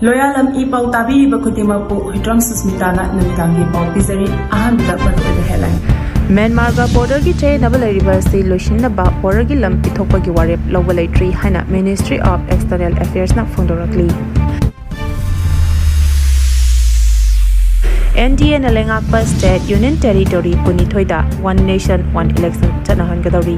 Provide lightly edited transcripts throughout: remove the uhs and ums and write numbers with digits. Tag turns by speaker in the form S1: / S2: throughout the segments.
S1: Loyalam E-PAO tabiriba khudimappu Hitram Susmitana numidangi pau pizari ahamida paruda headline.
S2: Myanmar border ki chainable reverse loishinaba border ki lam Pithokpei Warep Louba Leitri haina Ministry of External Affairs na fondorakli. NDA na lengakpa state union territory punithoida one nation one election chanahan gadawri.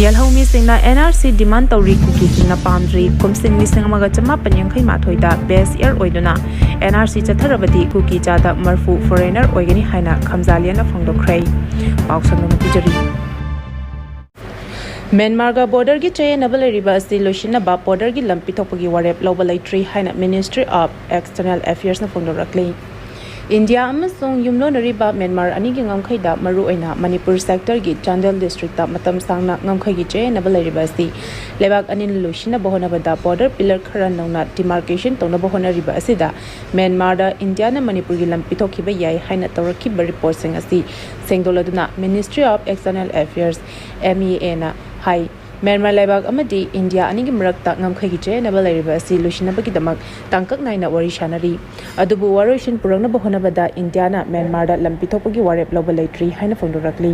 S2: Yelhoumisingi NRC demand tawri Kukisingna Pamdri Kukisingna singamaga chama panyankhai mathoida base year oiduna NRC chatharabati Kuki chada marfu foreigner oigani haina khamjaliana phongdokhrei pausangna pijari. Myanmar border ki chainable reverse loishinaba border ki lam Pithokpei Warep Louba Leitri haina Ministry of External Affairs na fondorakli. India amasung yumlonariba Myanmar anigi ngamkhaida maru oina Manipur sector gi Chandel district ta matam sangna ngamkhai gi chainable reverse lebak anin loishina bohonabada border pillar kharan nongna demarcation tongna bohonariba asida Myanmar da India na Manipur gi lam Pithokhiba yai haina tawrakhiba report sing asi sengdoladuna Ministry of External Affairs MEA na hai Myanmar lebak amadi India anigi marakta ngamkhai gi chainable reverse loishinabagi damak tangkak naina wari shanari adubu waroshin purangna bohonabada India na Myanmar da lam Pithokpei Warep Louba Leitri haina fondorakli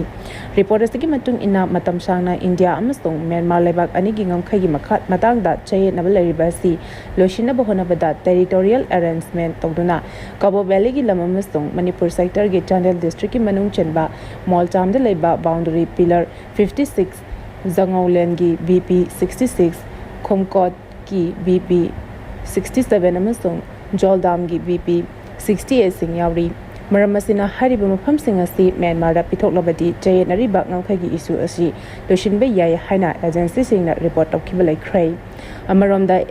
S2: reporters gi matung ina matam sangna India amasung Myanmar lebak anigi ngamkhai gi makhat matangda chainable reverse loishina bohonabada Territorial arrangement tawduna Cabo Valley gi lam amasung Manipur sector gi Chandel district ki manung chenba Molcham da leba boundary pillar 56 Zangaulen ki BP 66 Khomkot ki BP 67 amasung Joldam ki BP 68 sing yawri maramasina hariba mafam sing asi Myanmar da pithoklabadi chayenariba ngangkhai gi issue asi loishinbe yai haina agency singna report tawkhiba laikhrei amaromda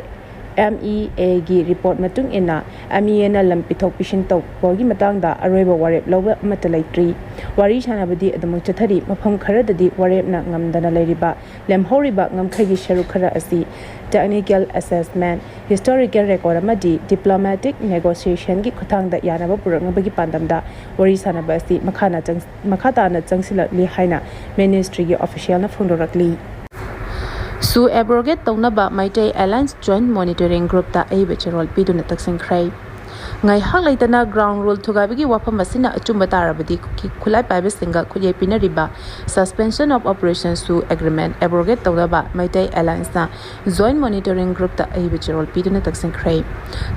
S2: MEA gi report matung ina MEA na lam Pithokpishin taw bogi matangda aroiba Warep Louba amata Leitri wari sanabadi adamuk chathari mafam kharadadi Warep na ngamdana leiriba lemhoriba ngamkhai gi sharu khara asi technical assessment historical record amadi diplomatic negotiation gi khuthangda yanaba puraknabagi pandamda wari sanaba asi makhata changsila li haina ministry gi official na fondorakli Su abrogate tawnaba Maitai Alliance Joint Monitoring Group ta aibecherol piduna taksingkhrai ngai hak leitana ground rule thugabigi wafam asina achumba tarabadi khulai paibe singa khuje pinariba suspension of operations su agreement abrogate tawnaba Maitai Alliance na Joint Monitoring Group ta aibecherol piduna taksingkhrai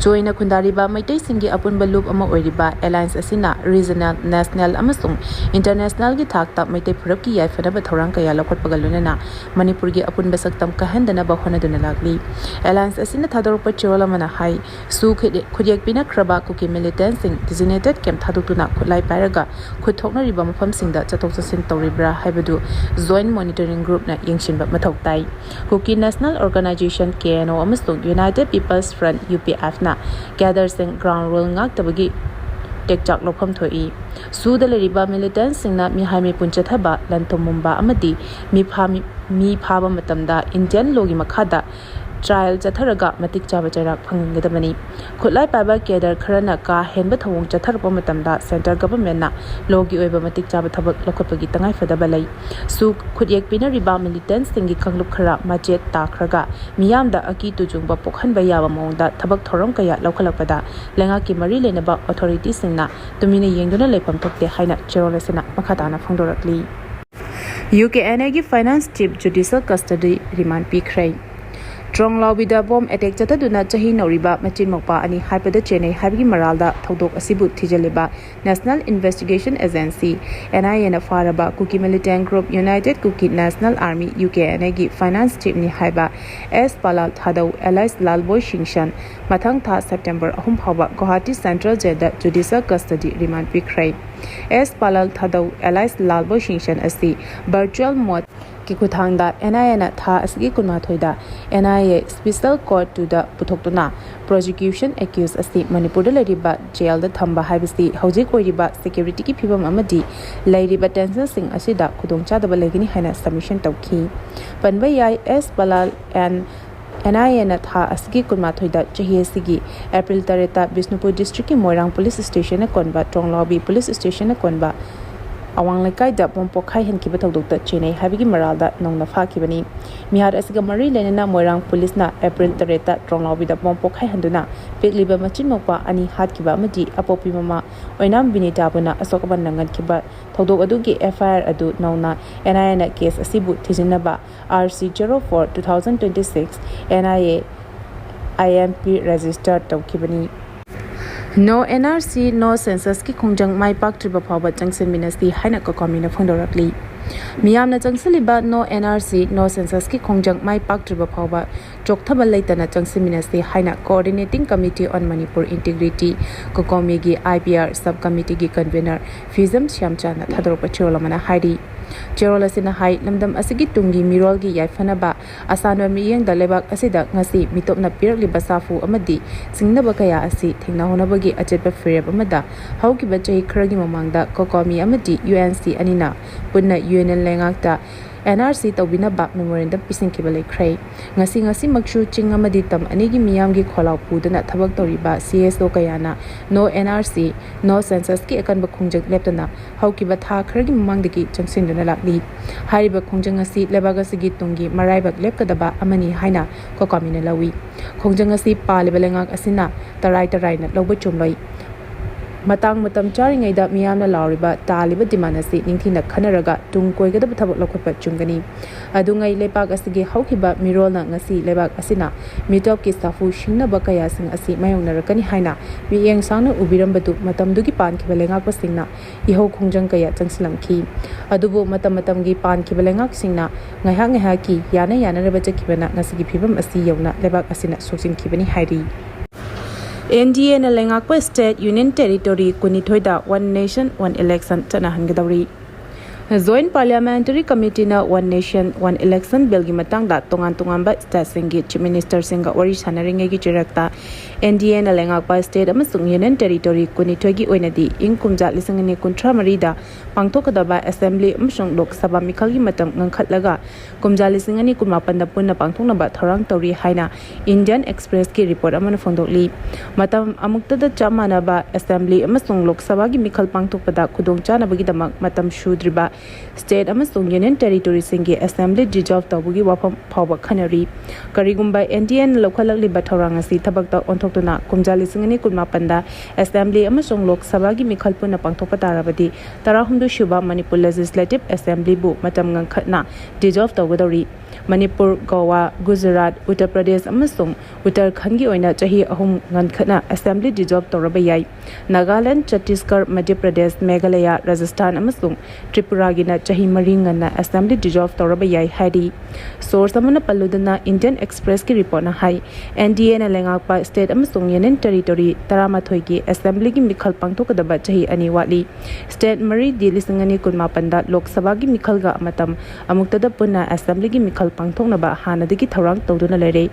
S2: joina khundariba Maitai singi apunba loop ama oiriba alliance asina regional national amasung international gi thakta Maitai phurap ki yaifadaba thorang kaya lokotpaga lunena Manipurgi apunba saktam kahandana ba honaduna lagli alliance asina thadorpa cherola mana hai su khujek pina kraba kuki militant sing designated camp thadukuna khulai pairaga khuthokna riba mafam singda chatok chasin tawribra haibadu joint monitoring group na yengshinba mathok tai kuki national organization KNO amasung United People's Front UPF na gather sing ground rule ngak tabagi tekchak lopham thoi suda leriba militant singna mi haimi punchathaba lanthomumba amadi mi phaba matamda Indian logi makhada trial chatharaga matik chaba charak phanggadamani khulai paba kedar kharana ka henba thawung chatharpa matamda center government na logi oiba matik chaba thabak lokhopagi tangai fadaba lai su khudyek pina riba militant singi khanglup khara majet takhraga miyamda aki tujungba pokhanba yaba mongda thabak thorom kaya lokhalakpada lenga ki mari lenaba authority singna tumina yengduna lepham thokte haina cherolesena makhatana phangdorakli UKNA gi finance chief judicial custody remand pikhrei Trong Laubida bomb attack chataduna chahi noriba machin mokpa ani haipada chennai haibgi maralda thodok asibu thijaliba National Investigation Agency NIA na faraba Kuki militant group United Kuki National Army UKNA gi finance chief ni haiba S Palal Thadau Alice Lalboy Shingshan mathang tha September 3 phawba Guwahati Central Jail da judicial custody remand pikhrei S Palal Thadau Alice Lalboy Shingshan asi virtual mode ki kuthangda NIA na tha asgi kunmathoida NIA special court to the puthokuna prosecution accused asi Manipur da leriba jail da thamba haibasi hojik oiriba security ki phibam amadi leiriba tension sing asida khudongcha da legini haina submission tawki panbai yai S Palal and NIA na tha asgi kunmathoida chahi asigi April tareta Bisnupur district ki Moirang police station na konba Tronglaubi police station na konba awang lekai da bom pokhai hen kiba thodok ta chenai habigi maralda nongna pha kibani mihar asiga mari lenena moirang police na April 3 ta tronglawbi da bom pokhai handuna pekliba machin mokpa ani hat kiba amadi apopi mama oinam binita buna asokaban nangan kiba thodok adugi FIR adu nongna NIA na case asibu thijinaba RC 04 2026 NIA IMP registered tawkibani No NRC no census ki khongjang mai pak triba phawa jangsen minasti haina ko komina phondorakli miyamna jangsaliba no NRC no census ki khongjang mai pak triba phawa chokthaba leitana jangsen minasti haina coordinating committee on Manipur integrity ko komi gi IPR subcommittee gi convener Fizam Shyamchana thadropa cholamana haidi Cherola sina hai lamdam asigi tungi mirol gi yaifanaba asanwa miyeng da lebak asida ngasi mitopna pirli basafu amadi singnaba kaya asi thengna honabagi achetba freb amada hauki bachai khragi mamangda kokomi amadi UNC anina punna UNN lengakta NRC tawbina bak memorandum pising kibale krai ngasi makshu ching amadi tam anigi miyam gi kholau pudana thabak toriba CSO kayana no NRC no census ki akan ba khungjak leptana hauki ba tha khragi mamangdagi changsinduna lakli hariba khungjang asi lebagasi gi tungi maraibak lepkadaba amani haina kokamina lawi khungjang asi palibelengak asina tarai na loba chumloi matang matam charingai da miyamna lauriba taliba dimanasi ningthina khanaraga tung koigada thabak lokhopa chungani adungai lepak asigi haukiba mirolna ngasi lebak asina mitop ki safu shingna bakaya sing asi mayongnarakani haina miyeng sangna ubirambadu matamdugi pan khibalenga pasingna ihau khungjang kaya changsilamki adubu matam gi pan khibalengak singna ngaiha ki yana reba chakibana ngasigi phibam asi yawna lebak asina soksin khibani hairi NDA na lengakpa state union territory kunithoida one nation one election chana hangadauri Joint Parliamentary Committee na One Nation One Election Bill gi matangda tongan ba state singi chief minister singa wari sanaringe gi chirakta NDA na lengakpa state amasung union territory kunithoi gi oinadi ingkumja lisangani kuntra marida pangthokadaba assembly amasung lok sabha mikhal gi matam ngangkhatlaga kumja lisangani kunmapan da punna pangthokna ba thorang tori haina Indian Express ki report amana fondokli matam amukta da chamana ba assembly amasung lok sabha gi mikhal pangthokpada khudong chana bagi damak matam shudriba State amasung Union Territory singi Assembly dissolve tawbugi wafam phawba khanari karigumba NDN lokhalakli bathorang asi thabakta onthokna kumjali singani kunmapanda Assembly amasung Lok Sabha gi mikhalpuna pangthokpa tarabadi tarahumdu shuba Manipur Legislative Assembly bu matam ngangkhatna dissolve tawgadori Manipur, Goa, Gujarat, Uttar Pradesh amasung Uttarakhand gi oina chahi ahum ngangkhatna Assembly dissolve tawrabayai Nagaland, Chhattisgarh, Madhya Pradesh, Meghalaya, Rajasthan amasung Tripura gina chahi maringa na assembly dissolve tawraba yai haidi source amana palludana Indian Express ki report na hai NDA na lengakpa state amasung union territory taramathoi gi assembly gi mikhal pangthokadaba chahi ani watli state mari dilisangani kunmapanda lok sabha gi mikhal ga matam amuktada punna assembly gi mikhal pangthoknaba hanadagi thorang tawduna lere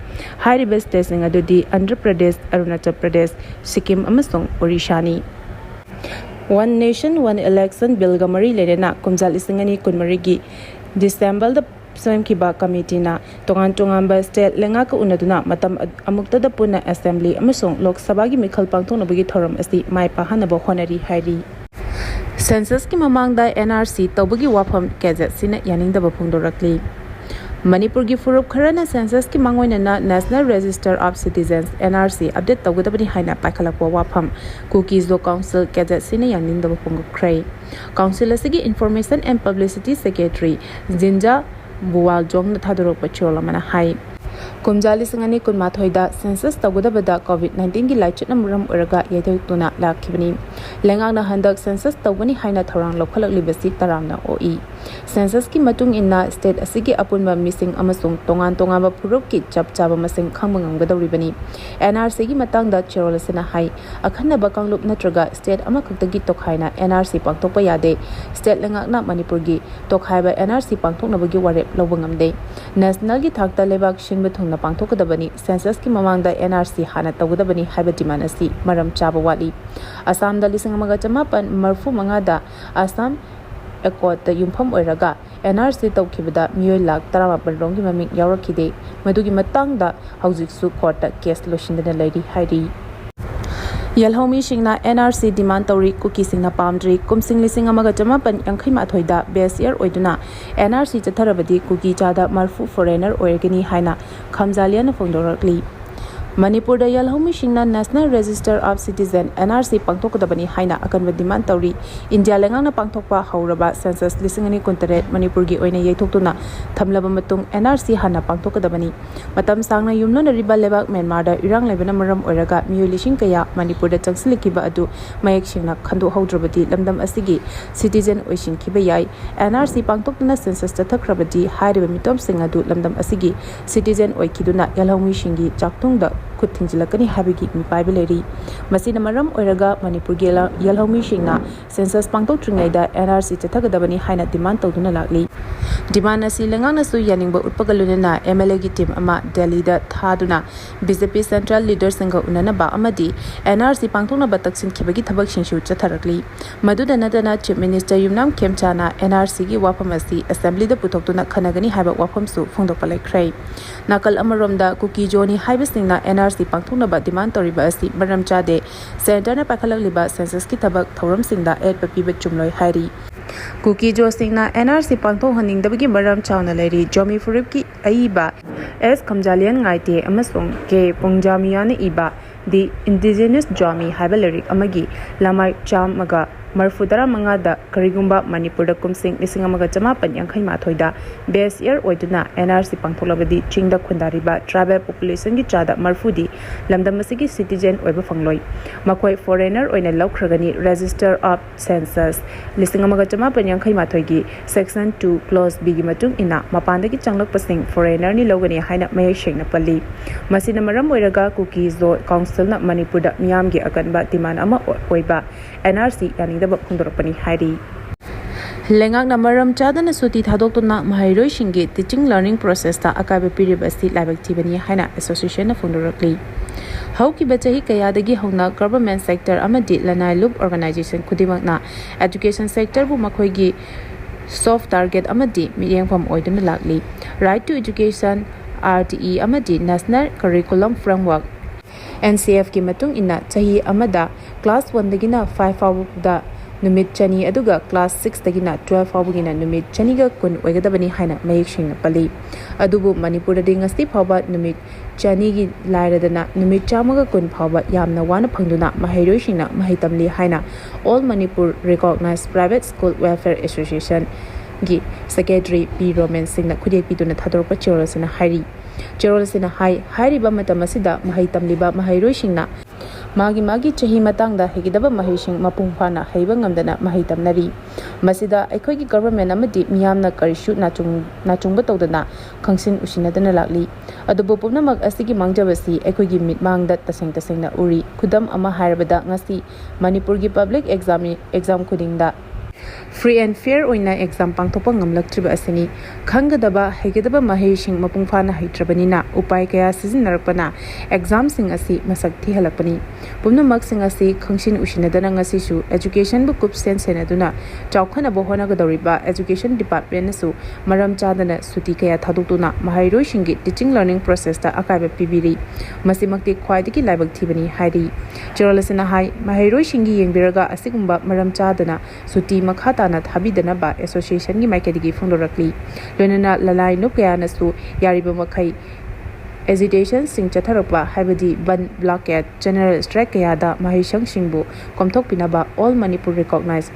S2: hairiba state singa dudi Andhra Pradesh, Arunachal Pradesh, Sikkim amasung Orissa ni One Nation One Election Bill gamari lerena kumjal isingani kunmarigi December the Swam Kiba Committee na tongan ba state lenga ka unaduna matam amukta da puna assembly amasung Lok Sabha gi mikhal pangthokna bagi thoram asi mai pahanaba honari hairi census ki mamangda NRC tawbagi wafam keza sina yaningdaba phungdorakli Manipurgi furup kharana census ki mangoina na National Register of Citizens NRC update tawgadabani haina paikhalakwa wafam Kukisingna Council kaja sina yaningdaba phungkrai Council asigi Information and Publicity Secretary Jinja Buwaljong na thadorokpa cholamana hai kumjali singani kunmathoida census tawgadabada COVID-19 gi laichna muram oraga yaituna lakhibani lengangna handak census tawbani haina thorang lokhalakli basi taramna OE census ki matung inna state asigi apunba missing amasung tongan ba phurup ki chapchaba masing khangmangang gadawribani NRC gi matangda cherolasina hai akhanna bakanglup natraga state amakhakta tokhaina NRC pangtokpa yade state lengakna Manipur gi tokhaiba NRC pangtokna bagi warep lobungamde national gi thakta lebak shinba thungna pangthokadabani census ki mamangda NRC hana tawgadabani haiba demand asi maram chaba wali Assam da 1995 da Assam Accord da yumpham oiraga NRC tawkhibada miyoi lakh 18 rongi maming yawrakhide madugi matangda haujiksu court da case loshindana lairi hairi Yelhoumisingi NRC demand tauri Kukisingna Pamdri kumsing lising amaga chamapan yangkhai mathoida base year oiduna NRC chatharabadi kuki chada marfu foreigner oirgani haina khamjaliana phongdorakli Manipur Yelhoumisingi National Register of Citizen NRC pangthokadabani haina akanba demand tauri India lengangna pangthokpa hauraba census lisingani kuntaret Manipurgi oina yeithoktuna thamlaba matung NRC hana pangthokadabani matam sangna yumlona riba lebak Myanmar da irang lebana maram oiraga miyu lising kaya Manipur da changsilikiba adu mayek singna khandu haudrabadi lamdam asigi citizen oisin kiba yai NRC pangthokna census tathakrabadi hairiba mitom sing adu lamdam asigi citizen oikiduna Yelhoumisingi chaktungda khut thingjilakani habigi mipaibe leri masina maram oiraga Manipurgi Yelhoumisingi census pangtok tringaida NRC chathagadabani haina demand tawduna lakli demand asi lengangna su yaningba utpagalunena MLA gi team ama Delhi da thaduna BJP central leader singa unana ba amadi NRC pangthokna ba taksin khibagi thabak singshu chatharakli maduda nadana chief minister yumnam khemchana NRC gi wafam asi assembly da puthokuna khanagani haiba wafam su phongdokpa laikrai nakal amaromda kuki joni haiba singna NRC pangthokna ba demand toriba asi maram chade center na pakhalakliba census ki thabak thoram singda aid papiba chumloi hairi Kuki Jo Singna NRC pangthok haningdabagi maram chawna leri Jomi Furip ki aiba S Khamjalian ngaite amasung ke Pongjamiyana iba the indigenous Jomi haiba lyric amagi lamai chamaga marfudara mangada karigumba Manipur da kumsing lising amaga chamapan yangkhai mathoida base year oiduna NRC pangtholabadi chingda khundariba tribal population gi chada marfudi lamdamasigi citizen oiba fangloi makoi foreigner oina laukragani register of census lising amaga chamapan yangkhai mathoigi section 2 clause b gi matung ina mapandagi changlak pasing foreigner ni logani haina mayek shengna pali masina maram oiraga Kuki Zo council na Manipur da miyam gi akanba demand ama oiba NRC yani Phongdorakpani hairi Lengak namaram chadana suti thadokna mahairoi shingi teaching learning process ta akaiba piribasi laibak thibani haina association na phongdorakli Hauki bachahi kayadagi hauna government sector amadi lanai loop organization khudimakna education sector bu makhoigi soft target amadi miyengpham oiduna lakli right to education RTE amadi national curriculum framework NCF ki matung ina chahi amada class 1 dagina 5 fawda numit chani aduga class 6 dagina 12 fawgina numit chaniga kun oigadabani haina mayek singna pali adubu Manipur da ngasti phawba numit chani gi lairadana numit chamaga kun phawba yamna wana phangduna mahairoi singna mahaitamli haina all Manipur recognized private school welfare association gi secretary P Roman Singna khudek piduna thadorpa chorasina hairi Cherolsina hai hairiba matamasida mahaitamliba mahairoi singna magi chahi matangda hegidaba mahaising mapungphana haiba ngamdana mahaitamnari masida aikhoigi government amadi miyamna karishu nachungba tawdana khangsin usinadana lakli adubu pumnamak asigi mangjabasi aikhoigi mitmangda tasengna uri khudam ama hairabada ngasi Manipurgi public exam khudingda free and fair oina exam pangthopa ngamlaktriba asini khangadaba hegedaba mahaising mapungphana haitrabanina upai kaya sizinnarakpana exam sing asi masak thihalakpani pumnamak sing asi khangsin usinadana ngasi su education bu kupsen senaduna chawkhana bohona gadoriba education department su maram chadana suti kaya thadoktuna mahairoi singi teaching learning process ta akaiba pibiri masimakti khwaidiki laibak thibani hairi chorolasina hai mahairoi singi yengbiraga asigumba maram chadana suti makhatana thabidana ba association gi maikadigi phongdorakli loinana lalai nopkayana su yariba makhai agitation sing chatharakpa haibadi ban blockade general strike kayada mahisang singbu komthok pinaba all Manipur recognized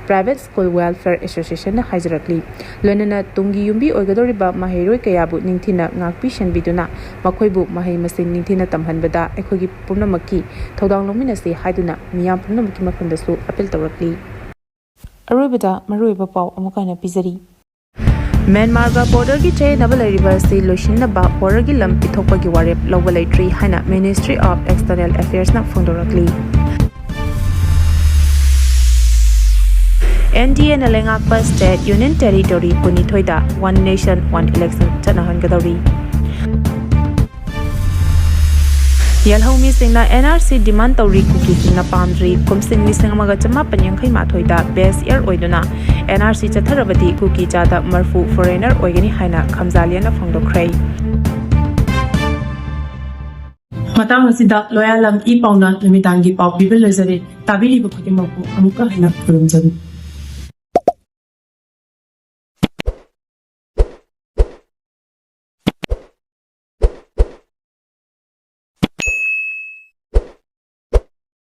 S2: private school welfare association na haijarakli loinana tungi yumbi oigadoriba mahairoi kayabu ningthina ngakpi shenbiduna makhoibu mahai masin ningthina tamhanbada aikhogi pumnamakki thodang longminasi haiduna miyam pumnamakki mafamdasu appeal tawrakli Arubada Maruiba Pau Amukana Pizari Myanmar ga border gi chain nabal riversi loishin ba border gi lam Pithokpei Warep Louba Leitri haina Ministry of External Affairs na phongdorakli NDA na lengakpa state union territory puni thoida one nation one election chanahan gadori Yelhoumisingi NRC demand tauri Kukisingna Pamdri kumsing lising amaga chamapan yangkhai mathoida base year oiduna NRC chatharabadi Kuki chada marfu foreigner oigani haina khamjaliana phongdokrai
S1: Matang asida loyalam E-PAO na numitanggi pao bibil lezari tabiri ba khudimako amuka hina kurumjari.